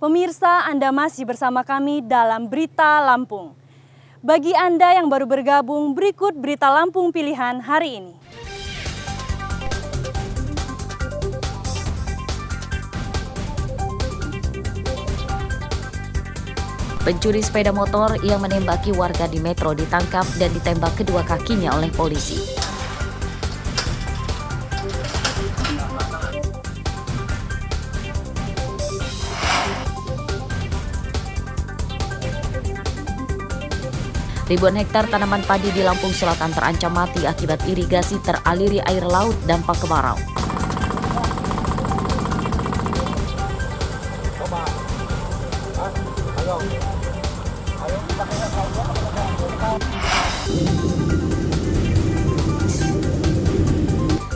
Pemirsa, Anda masih bersama kami dalam Berita Lampung. Bagi Anda yang baru bergabung, berikut Berita Lampung pilihan hari ini. Pencuri sepeda motor yang menembaki warga di Metro ditangkap dan ditembak kedua kakinya oleh polisi. Ribuan hektar tanaman padi di Lampung Selatan terancam mati akibat irigasi teraliri air laut dampak kemarau.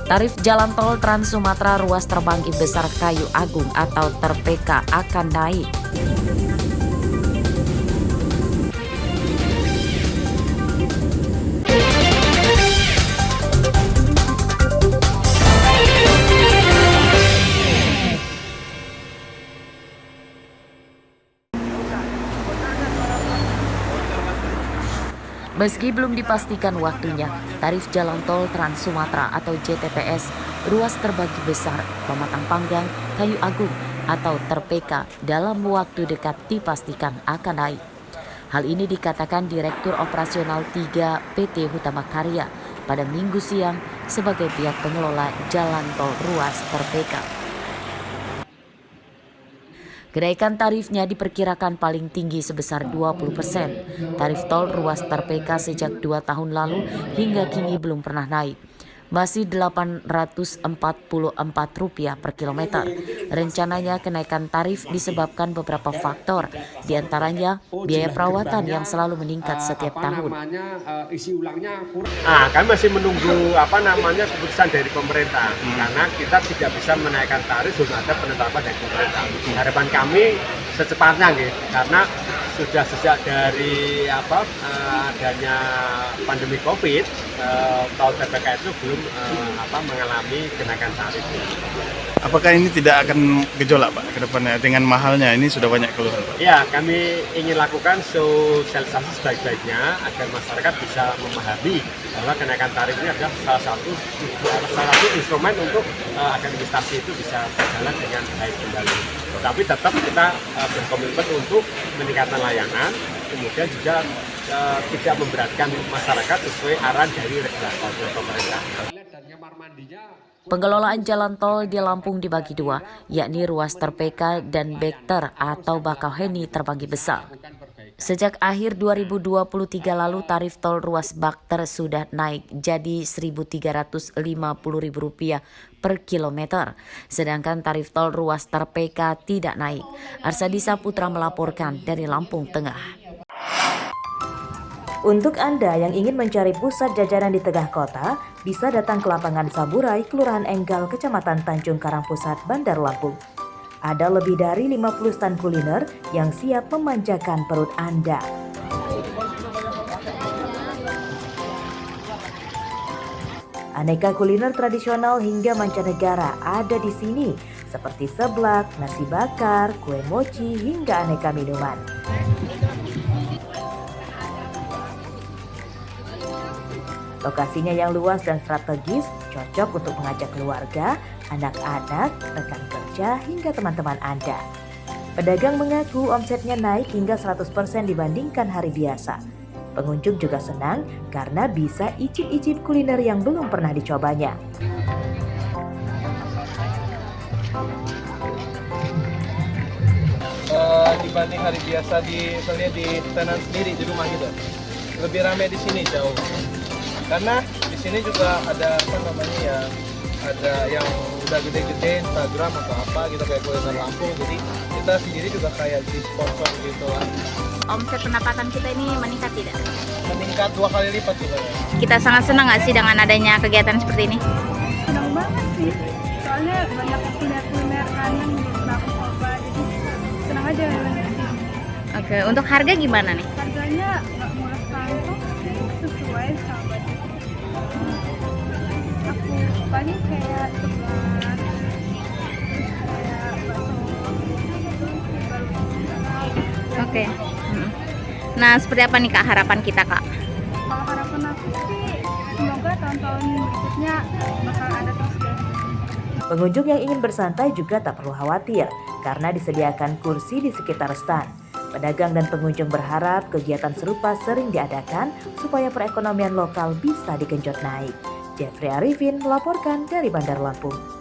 Tarif jalan tol Trans Sumatera ruas terbanggi besar Kayu Agung atau TERPK akan naik. Meski belum dipastikan waktunya, tarif jalan tol Trans Sumatera atau JTTS ruas terbagi besar Pematang Panggang, Kayu Agung atau TERPK dalam waktu dekat dipastikan akan naik. Hal ini dikatakan Direktur Operasional 3 PT Hutama Karya pada Minggu siang sebagai pihak pengelola jalan tol ruas TERPK. Kenaikan tarifnya diperkirakan paling tinggi sebesar 20%. Tarif tol ruas TERPK sejak 2 tahun lalu hingga kini belum pernah naik. Masih Rp844 per kilometer. Rencananya kenaikan tarif disebabkan beberapa faktor, diantaranya biaya perawatan yang selalu meningkat setiap tahun. Kami masih menunggu keputusan dari pemerintah karena kita tidak bisa menaikkan tarif sebelum ada penetapan dari pemerintah. Harapan kami secepatnya karena sudah sejak dari adanya pandemi COVID, tol TERPK itu belum mengalami kenaikan tarif. Apakah ini tidak akan gejolak Pak ke depannya dengan mahalnya ini sudah banyak keluhan Pak? Ya, kami ingin lakukan sosialisasi sebaik-baiknya agar masyarakat bisa memahami bahwa kenaikan tarif ini adalah salah satu instrumen untuk agar investasi itu bisa berjalan dengan baik kembali. Tapi tetap kita berkomitmen untuk meningkatkan layanan, kemudian juga tidak memberatkan masyarakat sesuai arahan dari regulator pemerintah. Pengelolaan jalan tol di Lampung dibagi dua, yakni ruas TERPK dan Bekter atau Bakauheni terbagi besar. Sejak akhir 2023 lalu tarif tol ruas Bekter sudah naik jadi Rp1.350.000 per kilometer, sedangkan tarif tol ruas TERPK tidak naik. Arsadisa Putra melaporkan dari Lampung Tengah. Untuk Anda yang ingin mencari pusat jajanan di tengah kota, bisa datang ke lapangan Saburai, Kelurahan Enggal, Kecamatan Tanjung Karang Pusat, Bandar Lampung. Ada lebih dari 50 stand kuliner yang siap memanjakan perut Anda. Aneka kuliner tradisional hingga mancanegara ada di sini, seperti seblak, nasi bakar, kue mochi, hingga aneka minuman. Lokasinya yang luas dan strategis, cocok untuk mengajak keluarga, anak-anak, rekan kerja, hingga teman-teman Anda. Pedagang mengaku omsetnya naik hingga 100% dibandingkan hari biasa. Pengunjung juga senang karena bisa icip-icip kuliner yang belum pernah dicobanya. Dibanding hari biasa misalnya di tenan sendiri di rumah gitu, lebih ramai di sini jauh. Karena di sini juga ada ada yang udah gede-gede Instagram atau apa gitu kayak kuliner Lampung, jadi kita sendiri juga kayak di sponsor gitu lah. Omset pendapatan kita ini meningkat tidak? Meningkat 2 kali lipat juga ya. Kita sangat senang nggak sih dengan adanya kegiatan seperti ini? Senang banget sih, soalnya banyak kuliner kanan yang aku coba, jadi senang aja. Oke, untuk harga gimana nih? Harganya nggak murah kantong, sesuai sama budget. Aku paling kayak sebelah, terus kayak bakso, baru Oke. Nah, seperti apa nih Kak harapan kita Kak? Kalau harapan aku sih semoga tahun-tahun berikutnya bakal ada terus deh. Pengunjung yang ingin bersantai juga tak perlu khawatir karena disediakan kursi di sekitar stan. Pedagang dan pengunjung berharap kegiatan serupa sering diadakan supaya perekonomian lokal bisa digenjot naik. Jeffrey Arifin melaporkan dari Bandar Lampung.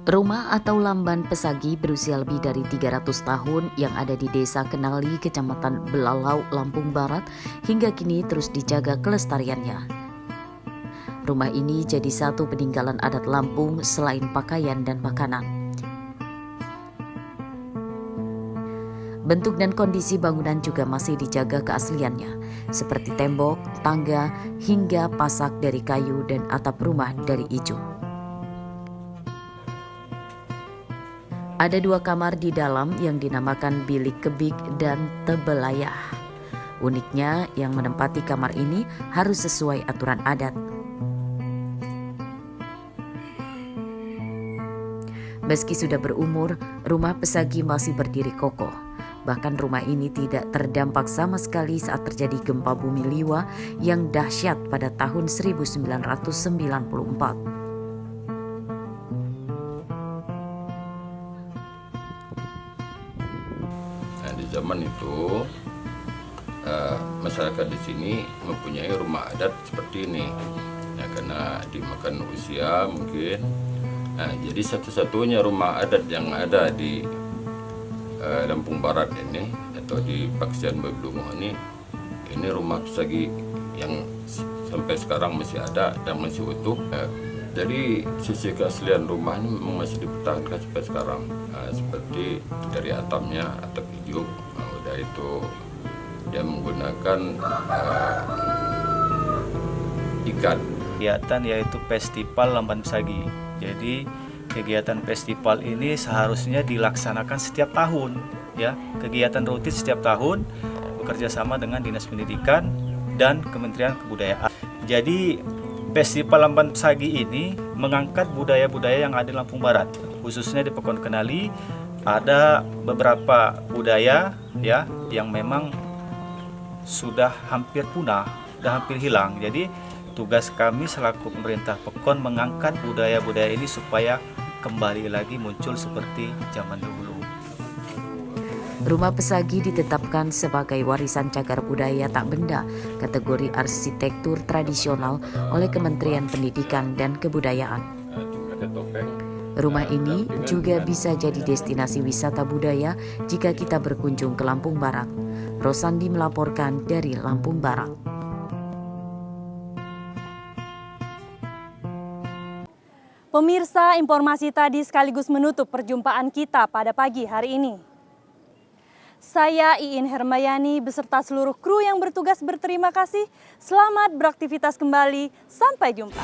Rumah atau lamban pesagi berusia lebih dari 300 tahun yang ada di Desa Kenali, Kecamatan Belalau, Lampung Barat, hingga kini terus dijaga kelestariannya. Rumah ini jadi satu peninggalan adat Lampung selain pakaian dan makanan. Bentuk dan kondisi bangunan juga masih dijaga keasliannya, seperti tembok, tangga, hingga pasak dari kayu dan atap rumah dari ijuk. Ada 2 kamar di dalam yang dinamakan bilik kebik dan tebelayah. Uniknya, yang menempati kamar ini harus sesuai aturan adat. Meski sudah berumur, rumah pesagi masih berdiri kokoh. Bahkan rumah ini tidak terdampak sama sekali saat terjadi gempa bumi Liwa yang dahsyat pada tahun 1994. Di zaman itu masyarakat di sini mempunyai rumah adat seperti ini, ya, karena dimakan usia mungkin. Jadi satu-satunya rumah adat yang ada di Lampung Barat ini atau di Paksian Babelungo ini rumah pesagi yang sampai sekarang masih ada dan masih utuh. Jadi sisi keaslian rumah ini memang masih dipertahankan sampai sekarang, seperti dari atapnya, atap ijuk, udah itu dia menggunakan ikat. Kegiatan yaitu Festival Lamban Pesagi. Jadi kegiatan festival ini seharusnya dilaksanakan setiap tahun, ya. Kegiatan rutin setiap tahun bekerja sama dengan Dinas Pendidikan dan Kementerian Kebudayaan. Jadi Festival Lamban Pesagi ini mengangkat budaya-budaya yang ada di Lampung Barat, khususnya di Pekon Kenali. Ada beberapa budaya, ya, yang memang sudah hampir punah, sudah hampir hilang. Jadi tugas kami selaku pemerintah Pekon mengangkat budaya-budaya ini supaya kembali lagi muncul seperti zaman dulu. Rumah pesagi ditetapkan sebagai warisan cagar budaya tak benda kategori arsitektur tradisional oleh Kementerian Pendidikan dan Kebudayaan. Rumah ini juga bisa jadi destinasi wisata budaya jika kita berkunjung ke Lampung Barat. Rosandi melaporkan dari Lampung Barat. Pemirsa, informasi tadi sekaligus menutup perjumpaan kita pada pagi hari ini. Saya Iin Hermayani beserta seluruh kru yang bertugas berterima kasih. Selamat beraktivitas kembali. Sampai jumpa.